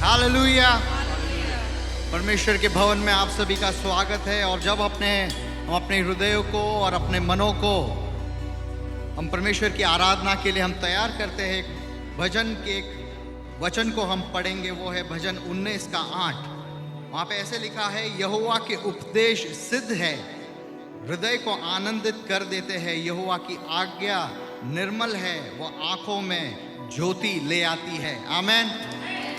Hallelujah. परमेश्वर के भवन में आप सभी का स्वागत है। और जब हम अपने हृदयों को और अपने मनों को हम परमेश्वर की आराधना के लिए हम तैयार करते हैं, भजन के एक वचन को हम पढ़ेंगे। वो है भजन 19 का 8। वहाँ पे ऐसे लिखा है, यहोवा के उपदेश सिद्ध है, हृदय को आनंदित कर देते हैं। यहोवा की आज्ञा निर्मल है, वो आंखों में ज्योति ले आती है। आमेन।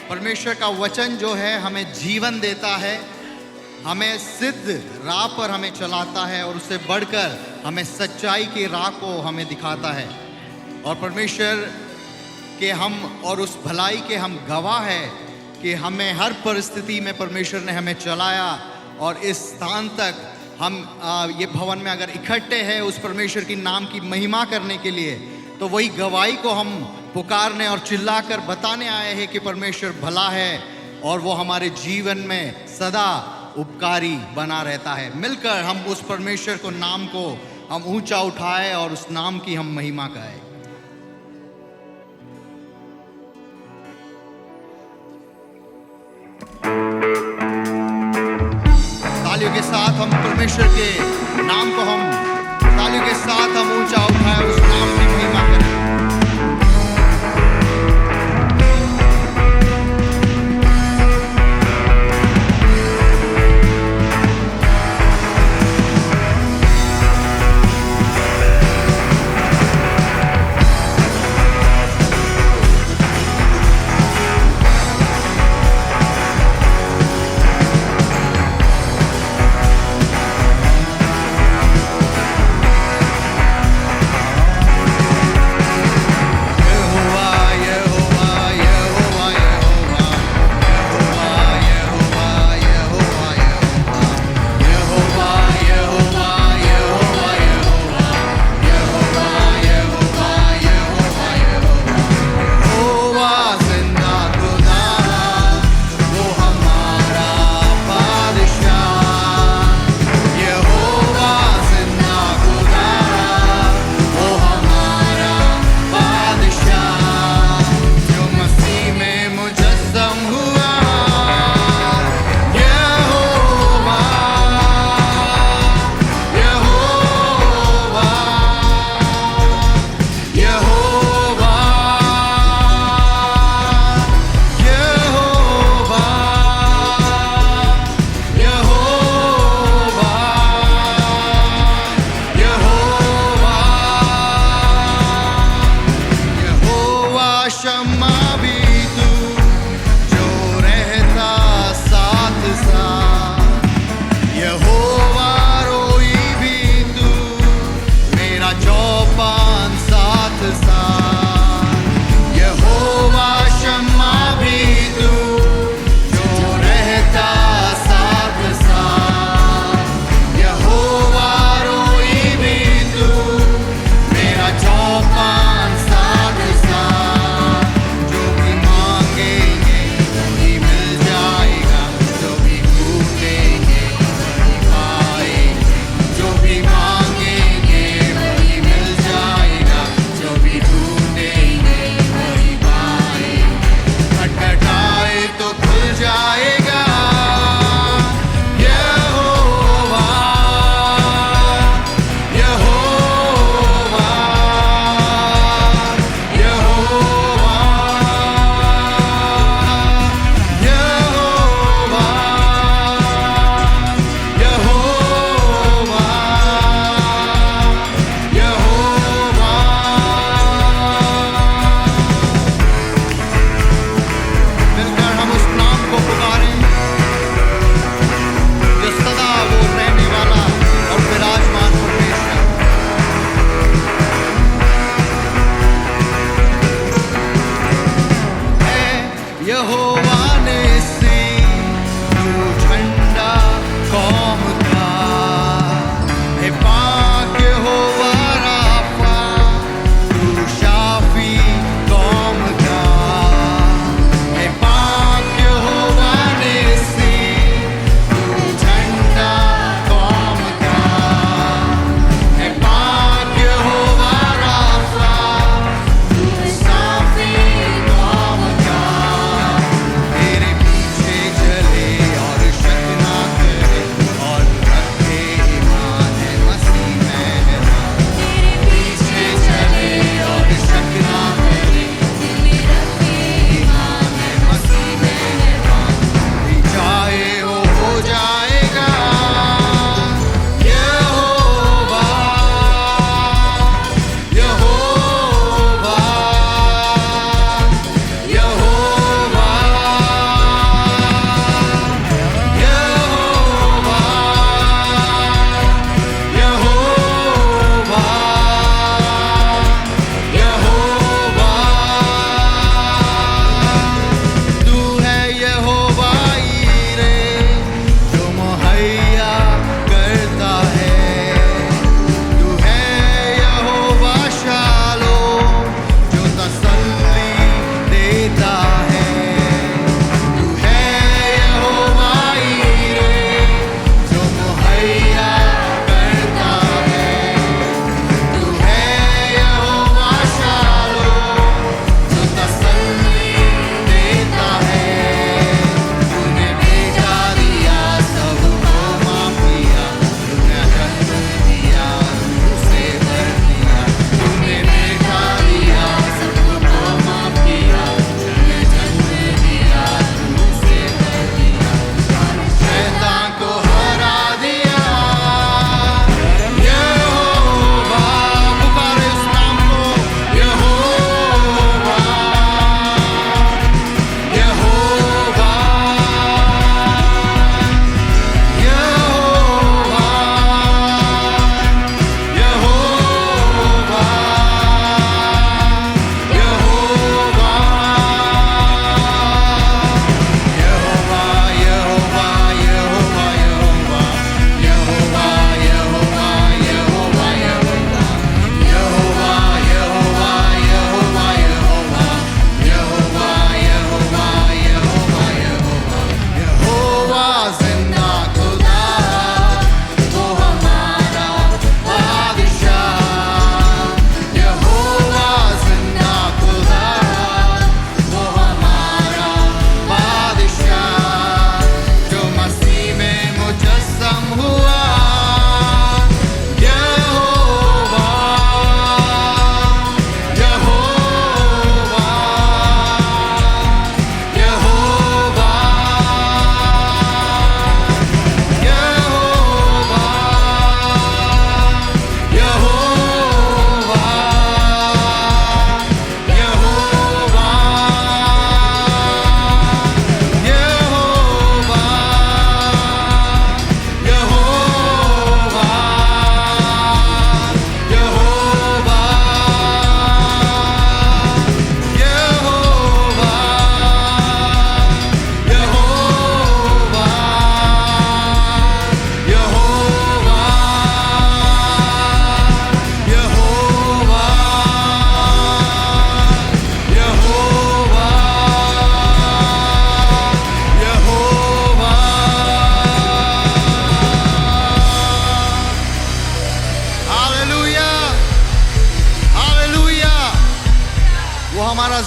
परमेश्वर का वचन जो है हमें जीवन देता है, हमें सिद्ध राह पर हमें चलाता है और उससे बढ़कर हमें सच्चाई की राह को हमें दिखाता है। और परमेश्वर के हम और उस भलाई के हम गवाह है कि हमें हर परिस्थिति में परमेश्वर ने हमें चलाया और इस स्थान तक हम ये भवन में अगर इकट्ठे हैं उस परमेश्वर की नाम की महिमा करने के लिए, तो वही गवाही को हम पुकारने और चिल्लाकर बताने आए हैं कि परमेश्वर भला है और वो हमारे जीवन में सदा उपकारी बना रहता है। मिलकर हम उस परमेश्वर को नाम को हम ऊंचा उठाए और उस नाम की हम महिमा करें। तालियों के साथ हम परमेश्वर के नाम को हम तालियों के साथ हम ऊंचा उठाए और उस नाम की महिमा करें।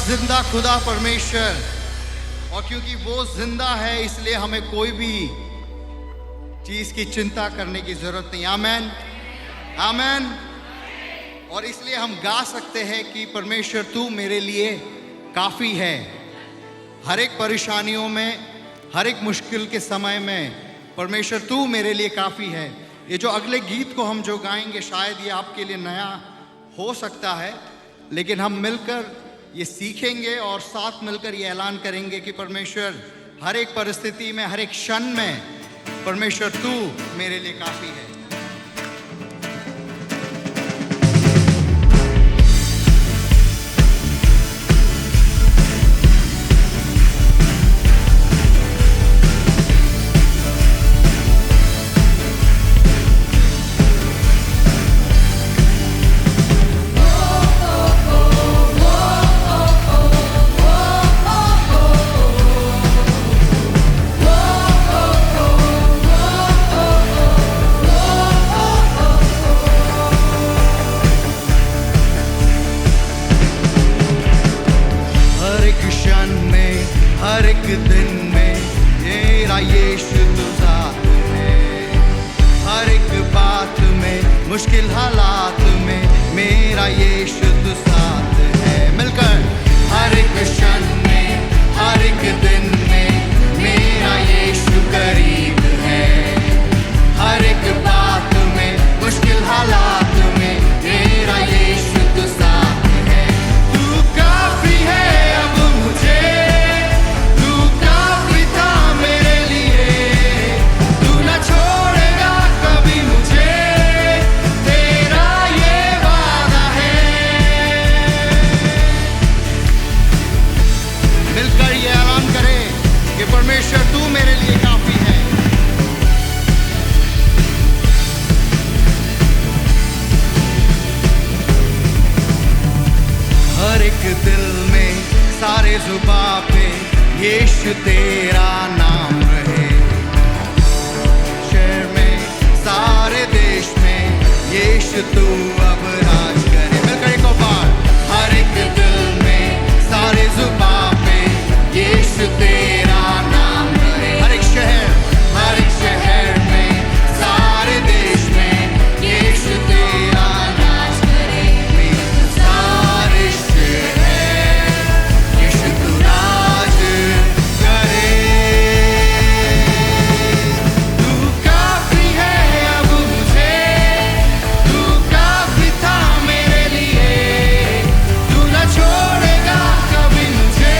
जिंदा खुदा परमेश्वर, और क्योंकि वो जिंदा है इसलिए हमें कोई भी चीज की चिंता करने की जरूरत नहीं। आमेन, आमेन। और इसलिए हम गा सकते हैं कि परमेश्वर तू मेरे लिए काफी है। हर एक परेशानियों में, हर एक मुश्किल के समय में परमेश्वर तू मेरे लिए काफी है। ये जो अगले गीत को हम जो गाएंगे शायद ये आपके लिए नया हो सकता है, लेकिन हम मिलकर ये सीखेंगे और साथ मिलकर ये ऐलान करेंगे कि परमेश्वर हर एक परिस्थिति में, हर एक क्षण में परमेश्वर तू मेरे लिए काफी है। हर एक दिन में मेरा यीशु तू साथ है। हर एक बात में, मुश्किल हालात में मेरा यीशु तू साथ है। मिलकर हर एक क्षण में, हर एक दिन में मेरा यीशु करीब है। हर एक बात में, मुश्किल हालात में मेरा यीशु तू साथ है। तू काफी है अब मुझे, परमेश्वर तू मेरे लिए काफी है। हर एक दिल में, सारे जुबां पे यीशु तेरा नाम रहे। शहर में, सारे देश में यीशु तू अब राज करे। मिलकर एक बार, हर एक दिल में, सारे जुबां पे यीशु तेरा नाम रहे। हर एक शहर में, सारे देश में यीशु तेरा राज करे। सारे शहर यीशु तू राज करे। तू काफी है अब मुझे, तू काफी था मेरे लिए। तू न छोड़ेगा कभी मुझे,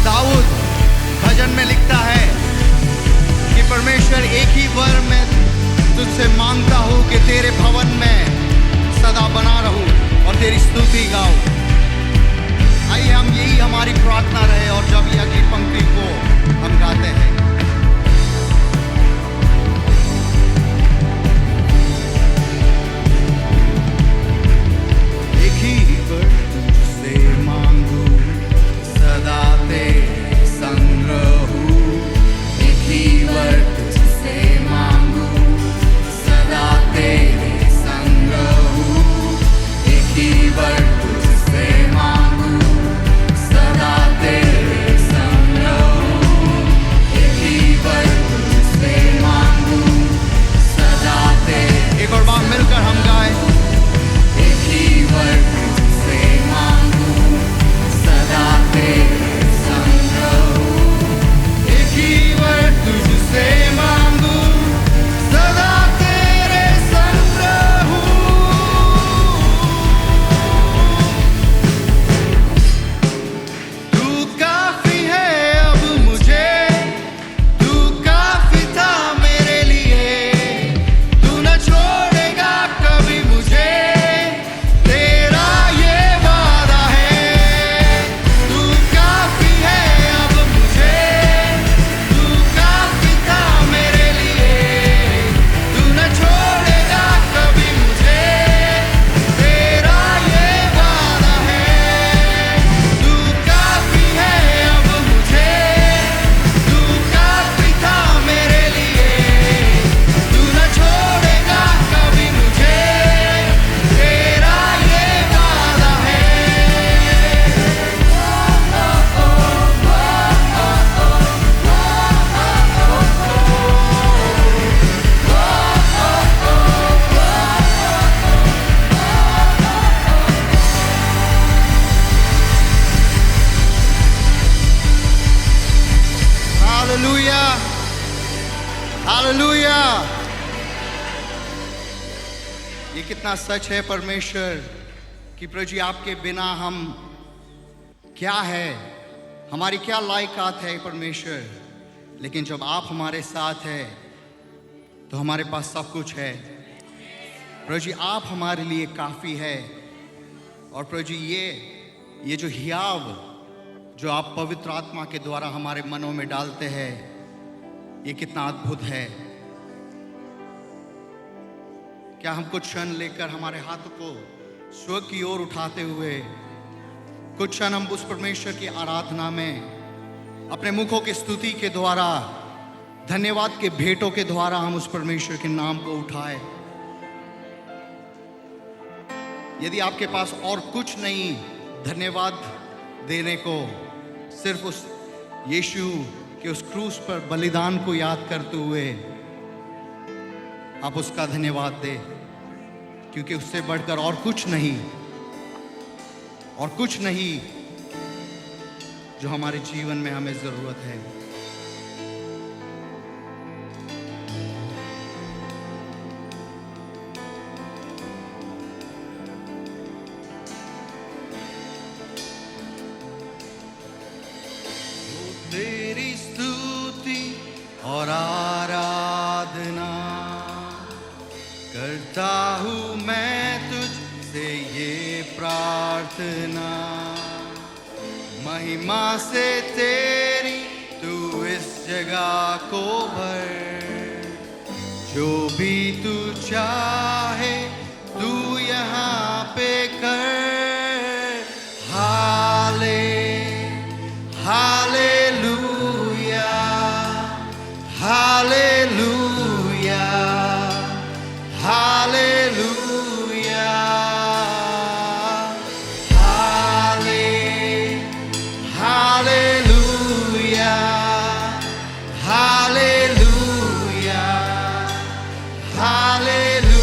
दाऊद भजन में लिखता है कि परमेश्वर एक ही वर मैं तुझसे मांगता हूँ कि तेरे भवन में सदा बना रहूं और तेरी स्तुति गाऊं। आइए हम यही हमारी प्रार्थना रहे और जब ये अगली पंक्ति को हम गाते हैं। एक ही वर तुझसे मांगू, सदा तेरे संग रहूं। एक ही वर तुझसे मांगू, सदा तेरे संग रहूं। एक ही वर तुझसे मांगू, सदा तेरे संग रहूं। एक ये कितना सच है परमेश्वर कि प्रभु जी आपके बिना हम क्या है, हमारी क्या लायकात है परमेश्वर, लेकिन जब आप हमारे साथ है तो हमारे पास सब कुछ है। प्रभु जी आप हमारे लिए काफ़ी है। और प्रभु जी ये जो हियाव जो आप पवित्र आत्मा के द्वारा हमारे मनों में डालते हैं, ये कितना अद्भुत है। क्या हम कुछ क्षण लेकर हमारे हाथों को स्वर्ग की ओर उठाते हुए कुछ क्षण हम उस परमेश्वर की आराधना में अपने मुखों की स्तुति के द्वारा, धन्यवाद के भेंटों के द्वारा हम उस परमेश्वर के नाम को उठाए। यदि आपके पास और कुछ नहीं धन्यवाद देने को, सिर्फ उस यीशु के उस क्रूस पर बलिदान को याद करते हुए आप उसका धन्यवाद दें, क्योंकि उससे बढ़कर और कुछ नहीं जो हमारे जीवन में हमें जरूरत है। तेरी स्तुति और आराधना करता हूँ मैं तुझसे ये प्रार्थना, महिमा से तेरी तू इस जगह को भर, जो भी तू चाहे तू यहाँ पे कर। हालेलुया, हालेलुया, हालेलुया, हालेलुया, हालेलुया, हालेलुया।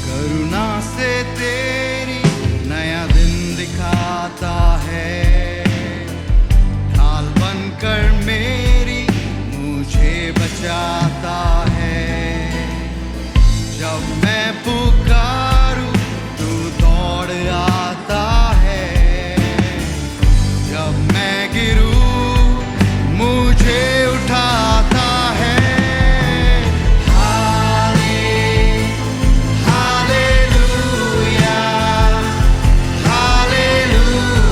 करुणा से तेरी नया दिन दिखाता है, ढाल बनकर मेरी मुझे बचाता है। जब मैं पुकारूं तू दौड़ आता है, जब मैं गिरूं मुझे उठाता है। Hallelujah.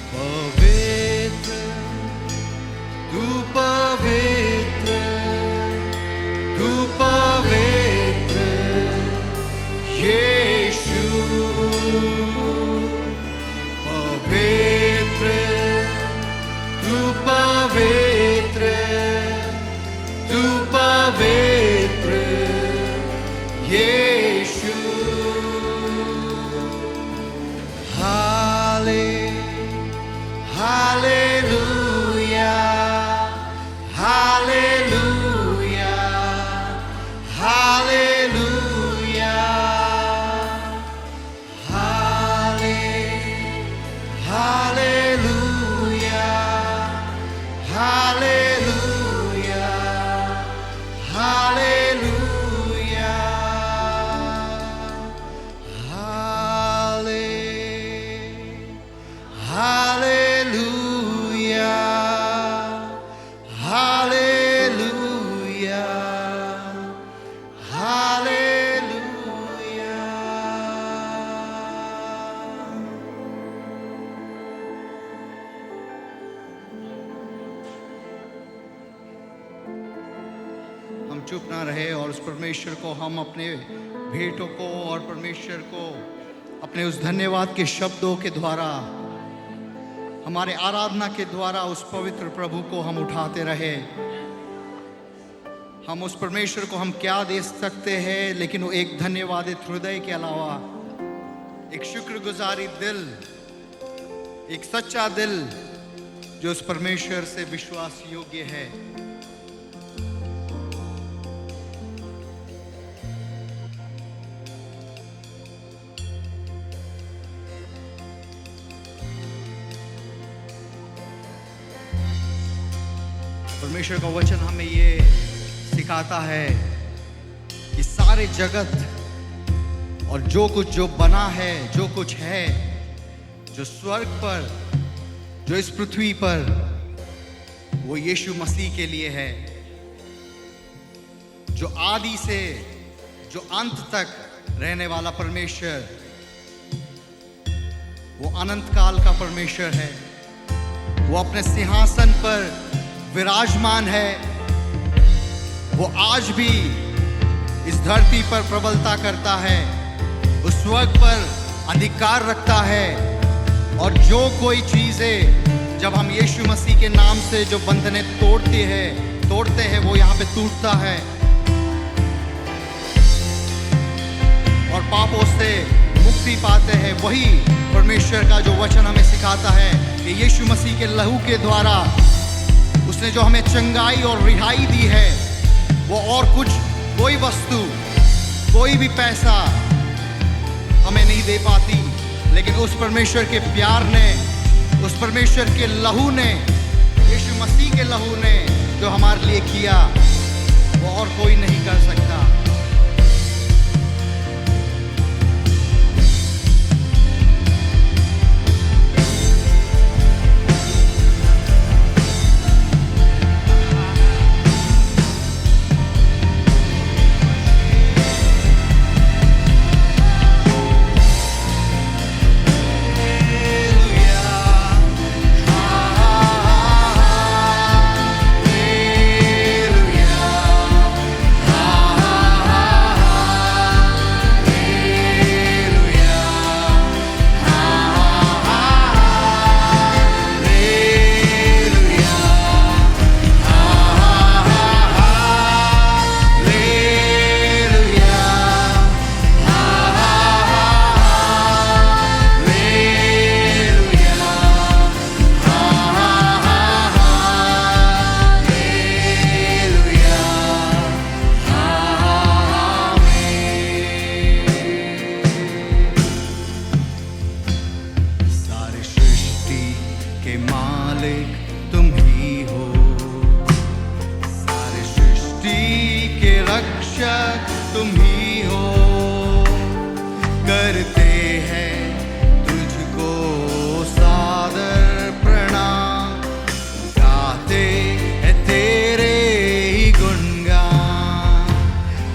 पवित्र, तू पवित्र, तू पवित्र यीशु, पवित्र, तू पवित्र, तू पवित्र यीशु। हालेलुया, हालेलुया, हालेलुया, हालेलुया, हालेलुया, हालेलुया, हालेलुया, हालेलुया, हालेलुया। हम चुप ना रहे और उस परमेश्वर को, हम अपने भेंटों को और परमेश्वर को अपने उस धन्यवाद के शब्दों के द्वारा, हमारे आराधना के द्वारा उस पवित्र प्रभु को हम उठाते रहे। हम उस परमेश्वर को हम क्या दे सकते हैं, लेकिन वो एक धन्यवादित हृदय के अलावा एक शुक्रगुजारी दिल, एक सच्चा दिल जो उस परमेश्वर से विश्वास योग्य है। परमेश्वर का वचन हमें ये सिखाता है कि सारे जगत और जो कुछ जो बना है, जो कुछ है, जो स्वर्ग पर, जो इस पृथ्वी पर, वो यीशु मसीह के लिए है, जो आदि से जो अंत तक रहने वाला परमेश्वर, वो अनंत काल का परमेश्वर है। वो अपने सिंहासन पर विराजमान है। वो आज भी इस धरती पर प्रबलता करता है, उस स्वर्ग पर अधिकार रखता है। और जो कोई चीजें जब हम यीशु मसीह के नाम से जो बंधने तोड़ते हैं वो यहाँ पे टूटता है और पापों से मुक्ति पाते हैं। वही परमेश्वर का जो वचन हमें सिखाता है कि यीशु मसीह के लहू के द्वारा उसने जो हमें चंगाई और रिहाई दी है, वो और कुछ, कोई वस्तु, कोई भी पैसा हमें नहीं दे पाती। लेकिन उस परमेश्वर के प्यार ने, उस परमेश्वर के लहू ने, यीशु मसीह के लहू ने जो हमारे लिए किया, वो और कोई नहीं कर सकता। तुम ही हो, करते हैं तुझको सादर प्रणाम, गाते हैं तेरे ही गुणगान।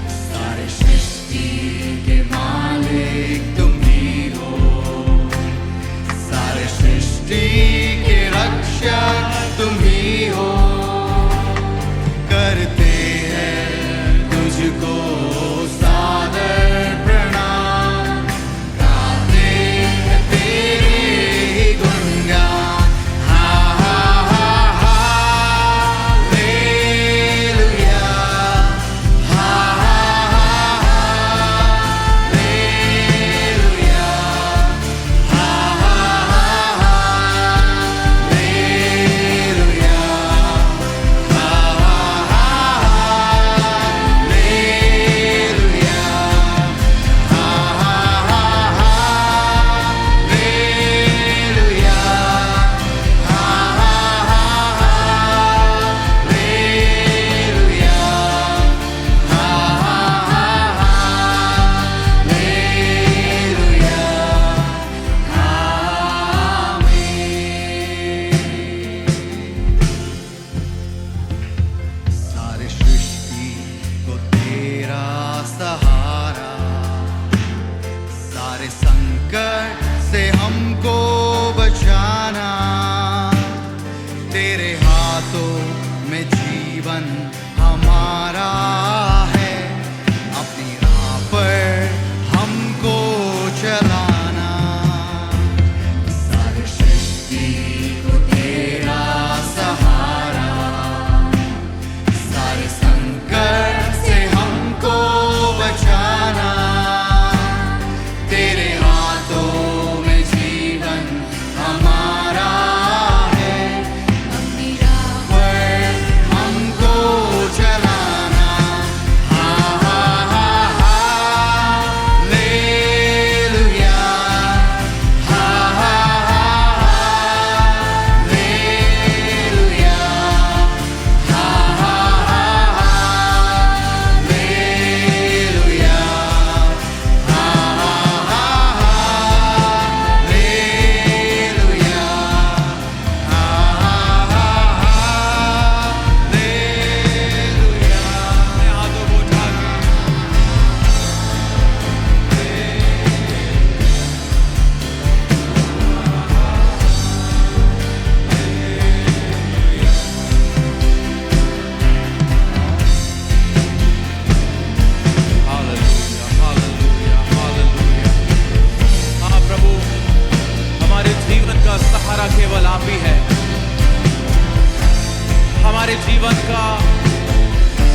सारे सृष्टि के मालिक तुम ही हो, सारे सृष्टि सृष्टि के रक्षक तुम ही हो। करते हैं तुझको सादर प्रणाम, गाते हैं तेरे ही गुणगान। हा हा हा हालेलुया, हा हा हा हालेलुया, हा हा हा हालेलुया, हा हा हा हालेलुया, हा हा हा हालेलुया, हा हा हा हालेलुया, हा हा हालेलुया। सारी सृष्टि को तेरा सहारा, सारे संकट से हमको बचाना, तेरे हाथों में जीवन हमारा है, अपनी राह पर हमको चलाना। सारी सृष्टि को तेरा सहारा, सारे संकट से हमको बचाना, तेरे हाथों में जीवन हमारा है, अपनी राह पर हमको चलाना। हा हा हा हालेलुया, हा हा हा हालेलुया, हा हा हा हालेलुया, हा हा हा हालेलुया, हा हा हा हालेलुया। अपने हाथों को उठा के हालेलुया, हालेलुया, हालेलुया। हाँ प्रभु, हमारे जीवन का सहारा केवल आप ही है। हमारे जीवन का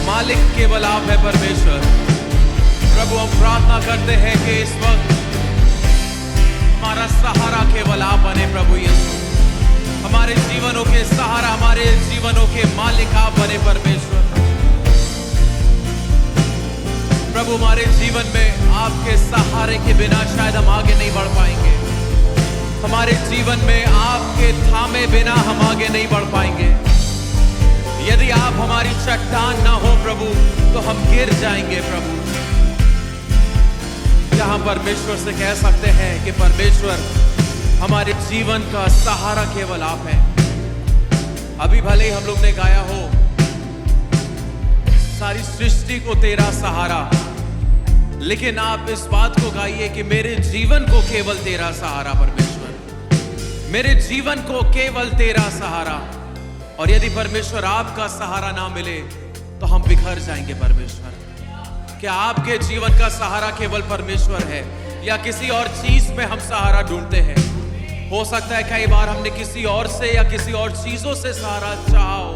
मालिक केवल आप है परमेश्वर। प्रभु हम प्रार्थना करते हैं कि इस वक्त हमारा सहारा केवल आप बने प्रभु यीशु। हमारे जीवनों के सहारा, हमारे जीवनों के मालिक आप बने परमेश्वर। प्रभु हमारे जीवन में आपके सहारे के बिना शायद हम आगे नहीं बढ़ पाएंगे। हमारे जीवन में आपके थामे बिना हम आगे नहीं बढ़ पाएंगे। यदि आप हमारी चट्टान ना हो प्रभु तो हम गिर जाएंगे प्रभु। जहां परमेश्वर से कह सकते हैं कि परमेश्वर हमारे जीवन का सहारा केवल आप हैं। अभी भले ही हम लोग ने गाया हो सारी सृष्टि को तेरा सहारा, लेकिन आप इस बात को गाइए कि मेरे जीवन को केवल तेरा सहारा परमेश्वर, मेरे जीवन को केवल तेरा सहारा। और यदि परमेश्वर आपका सहारा ना मिले तो हम बिखर जाएंगे परमेश्वर। क्या आपके जीवन का सहारा केवल परमेश्वर है या किसी और चीज में हम सहारा ढूंढते हैं? हो सकता है कई बार हमने किसी और से या किसी और चीजों से सहारा चाहा हो,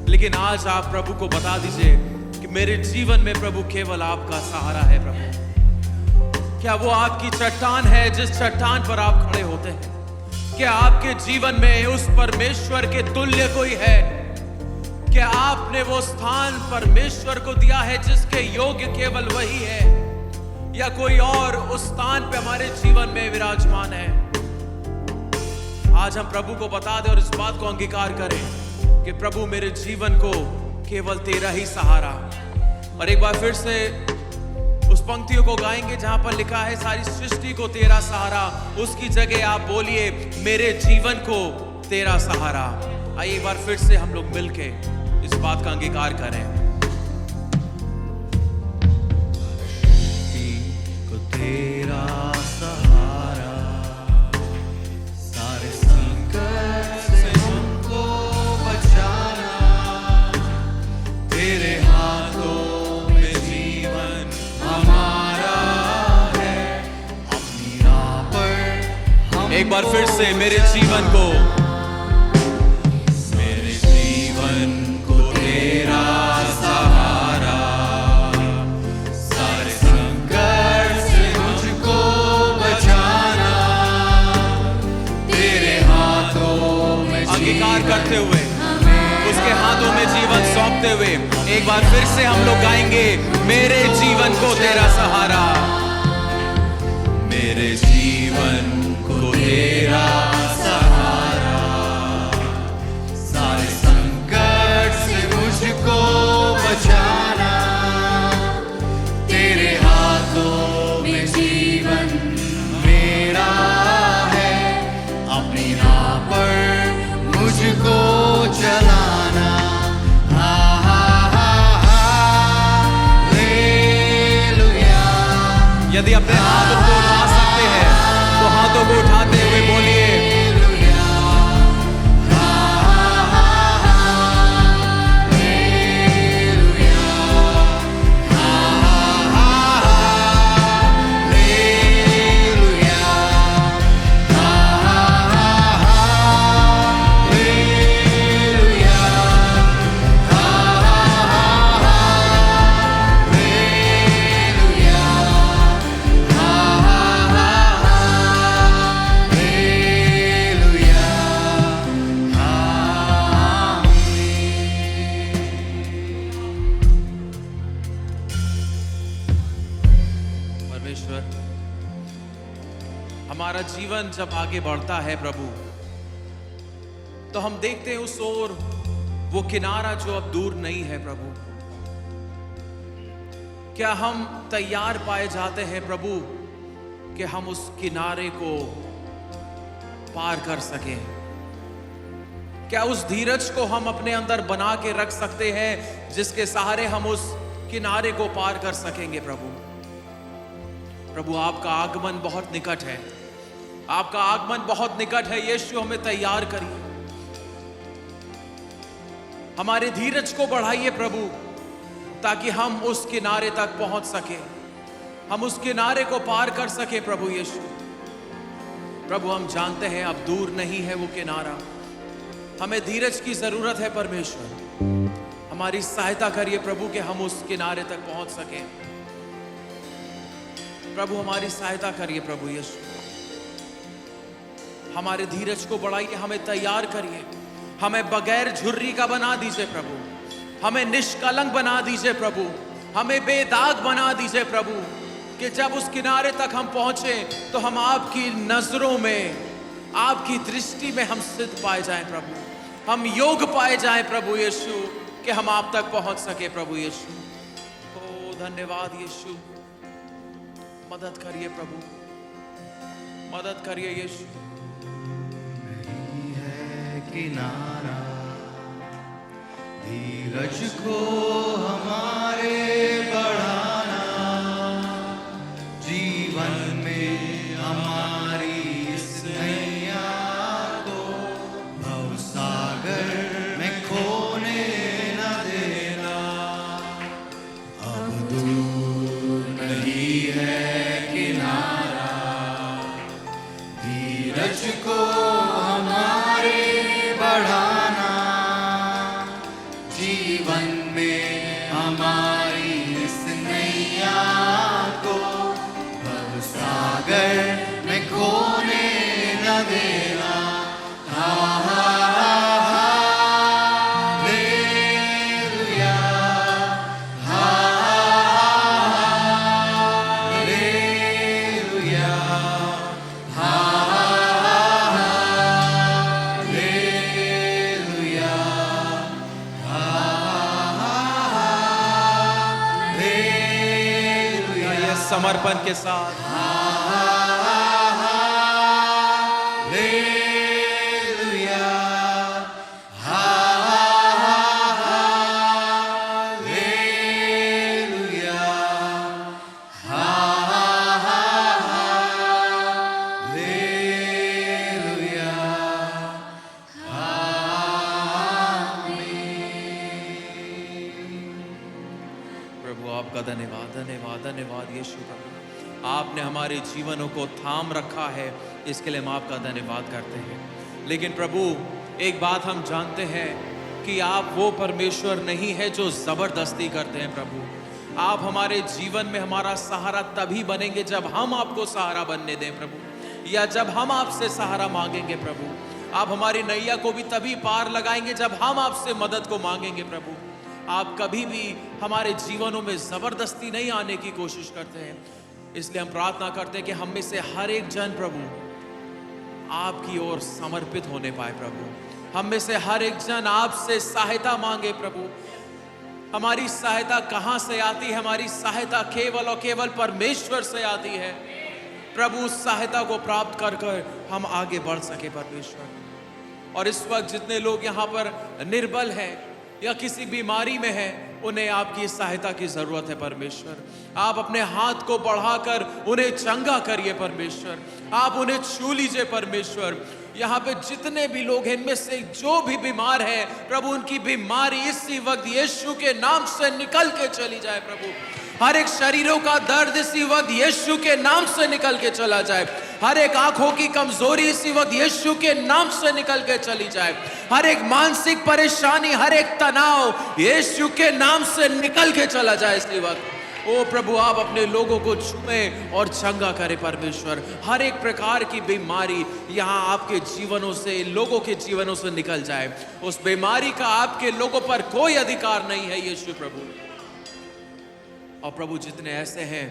लेकिन आज आप प्रभु को बता दीजिए कि मेरे जीवन में प्रभु केवल आपका सहारा है प्रभु। क्या वो आपकी चट्टान है जिस चट्टान पर आप खड़े होते हैं? क्या आपके जीवन में उस परमेश्वर के तुल्य कोई है? क्या आपने वो स्थान परमेश्वर को दिया है जिसके योग्य केवल वही है, या कोई और उस स्थान पे हमारे जीवन में विराजमान है? आज हम प्रभु को बता दें और इस बात को अंगीकार करें कि प्रभु मेरे जीवन को केवल तेरा ही सहारा। और एक बार फिर से उस पंक्तियों को गाएंगे जहां पर लिखा है सारी सृष्टि को तेरा सहारा, उसकी जगह आप बोलिए मेरे जीवन को तेरा सहारा। आइए एक बार फिर से हम लोग मिलके इस बात का अंगीकार करें। को तेरा सहारा, सारे एक बार फिर से मेरे जीवन को तेरा सहारा, सारे संकट से मुझको बचाना, तेरे हाथों में अंगीकार करते हुए, उसके हाथों में जीवन सौंपते हुए एक बार फिर से हम लोग गाएंगे, मेरे जीवन को तेरा सहारा, मेरे जीवन को तेरा सहारा, सारे संकट से मुझको बचाना, तेरे हाथों में जीवन मेरा है, अपनी राह पर मुझको चलाना। यदि अपने हाथों को उठा सकते हैं तो हाथों को उठाते हुए बोलिए, हमारा जीवन जब आगे बढ़ता है प्रभु, तो हम देखते हैं उस ओर वो किनारा जो अब दूर नहीं है प्रभु। क्या हम तैयार पाए जाते हैं प्रभु कि हम उस किनारे को पार कर सकें? क्या उस धीरज को हम अपने अंदर बना के रख सकते हैं जिसके सहारे हम उस किनारे को पार कर सकेंगे प्रभु? प्रभु, आपका आगमन बहुत निकट है, आपका आगमन बहुत निकट है। यीशु, हमें तैयार करिए, हमारे धीरज को बढ़ाइए प्रभु, ताकि हम उस किनारे तक पहुंच सके, हम उस किनारे को पार कर सके प्रभु यीशु। प्रभु, हम जानते हैं अब दूर नहीं है वो किनारा, हमें धीरज की जरूरत है परमेश्वर। हमारी सहायता करिए प्रभु कि हम उस किनारे तक पहुंच सके। प्रभु, हमारी सहायता करिए प्रभु यीशु, हमारे धीरज को बढ़ाइए, हमें तैयार करिए, हमें बगैर झुर्री का बना दीजिए प्रभु, हमें निष्कलंक बना दीजिए प्रभु, हमें बेदाग बना दीजिए प्रभु, कि जब उस किनारे तक हम पहुंचे तो हम आपकी नजरों में, आपकी दृष्टि में हम सिद्ध पाए जाएं प्रभु, हम योग पाए जाएं प्रभु यीशु, कि हम आप तक पहुंच सके प्रभु यीशु। ओ धन्यवाद यीशु, मदद करिए प्रभु, मदद करिए यीशु। नहीं है किनारा धीरज को हमारे बढ़ाना, जीवन में हमारी इस नैया को भवसागर में खोने न देना। अब दूर नहीं है किनारा धीरज को हमारे बढ़ाना, जीवन में हमारी इस नैया को भवसागर में खोने न देना। समर्पण के साथ धन्यवाद, धन्यवाद, धन्यवाद यीशु प्रभु, आपने हमारे जीवनों को थाम रखा है, इसके लिए हम आपका धन्यवाद करते हैं। लेकिन प्रभु, एक बात हम जानते हैं कि आप वो परमेश्वर नहीं है जो जबरदस्ती करते हैं। प्रभु, आप हमारे जीवन में हमारा सहारा तभी बनेंगे जब हम आपको सहारा बनने दें प्रभु, या जब हम आपसे सहारा मांगेंगे प्रभु। आप हमारी नैया को भी तभी पार लगाएंगे जब हम आपसे मदद को मांगेंगे प्रभु। आप कभी भी हमारे जीवनों में जबरदस्ती नहीं आने की कोशिश करते हैं। इसलिए हम प्रार्थना करते हैं कि हम में से हर एक जन प्रभु आपकी ओर समर्पित होने पाए प्रभु। हम में से हर एक जन आपसे सहायता मांगे प्रभु। हमारी सहायता कहां से आती है? हमारी सहायता केवल और केवल परमेश्वर से आती है प्रभु। उस सहायता को प्राप्त कर कर हम आगे बढ़ सके परमेश्वर। और इस वक्त जितने लोग यहाँ पर निर्बल हैं या किसी बीमारी में हैं, उन्हें आपकी सहायता की जरूरत है परमेश्वर। आप अपने हाथ को बढ़ाकर उन्हें चंगा करिए परमेश्वर। आप उन्हें छू लीजिए परमेश्वर। यहाँ पे जितने भी लोग हैं, इनमें से जो भी बीमार है प्रभु, उनकी बीमारी इसी वक्त यीशु के नाम से निकल के चली जाए प्रभु। हर एक शरीरों का दर्द इसी वक्त यीशु के नाम से निकल के चला जाए। हर एक आंखों की कमजोरी इसी वक्त यीशु के नाम से निकल के चली जाए। हर एक मानसिक परेशानी, हर एक तनाव यीशु के नाम से निकल के चला जाए इसी वक्त। ओ प्रभु, आप अपने लोगों को छुए और चंगा करें परमेश्वर। हर एक प्रकार की बीमारी यहाँ आपके जीवनों से, लोगों के जीवनों से निकल जाए। उस बीमारी का आपके लोगों पर कोई अधिकार नहीं है यीशु प्रभु। और प्रभु, जितने ऐसे हैं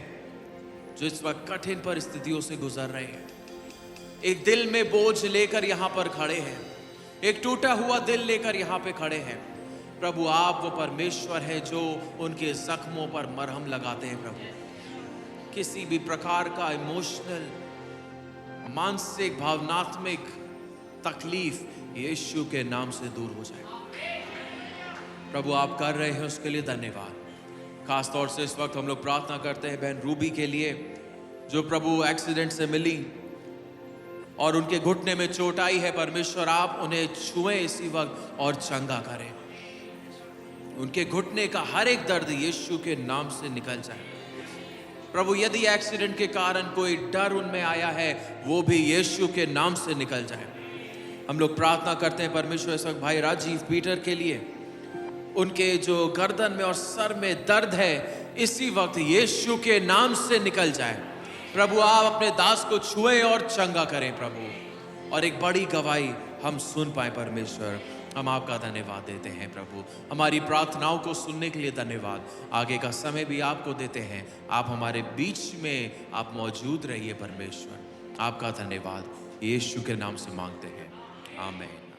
जो इस वक्त कठिन परिस्थितियों से गुजर रहे हैं, एक दिल में बोझ लेकर यहाँ पर खड़े हैं, एक टूटा हुआ दिल लेकर यहाँ पे खड़े हैं प्रभु, आप वो परमेश्वर है जो उनके जख्मों पर मरहम लगाते हैं प्रभु। किसी भी प्रकार का इमोशनल, मानसिक, भावनात्मक तकलीफ यीशु के नाम से दूर हो जाए प्रभु। आप कर रहे हैं, उसके लिए धन्यवाद। खास तौर से इस वक्त हम लोग प्रार्थना करते हैं बहन रूबी के लिए, जो प्रभु एक्सीडेंट से मिली और उनके घुटने में चोट आई है। परमेश्वर, आप उन्हें छुएं इसी वक्त और चंगा करें। उनके घुटने का हर एक दर्द यीशु के नाम से निकल जाए प्रभु। यदि एक्सीडेंट के कारण कोई डर उनमें आया है, वो भी यीशु के नाम से निकल जाए। हम लोग प्रार्थना करते हैं परमेश्वर इस वक्त भाई राजीव पीटर के लिए, उनके जो गर्दन में और सर में दर्द है इसी वक्त यीशु के नाम से निकल जाए प्रभु। आप अपने दास को छुए और चंगा करें प्रभु, और एक बड़ी गवाही हम सुन पाए परमेश्वर। हम आपका धन्यवाद देते हैं प्रभु। हमारी प्रार्थनाओं को सुनने के लिए धन्यवाद। आगे का समय भी आपको देते हैं। आप हमारे बीच में आप मौजूद रहिए परमेश्वर। आपका धन्यवाद यीशु के नाम से मांगते हैं, आमीन।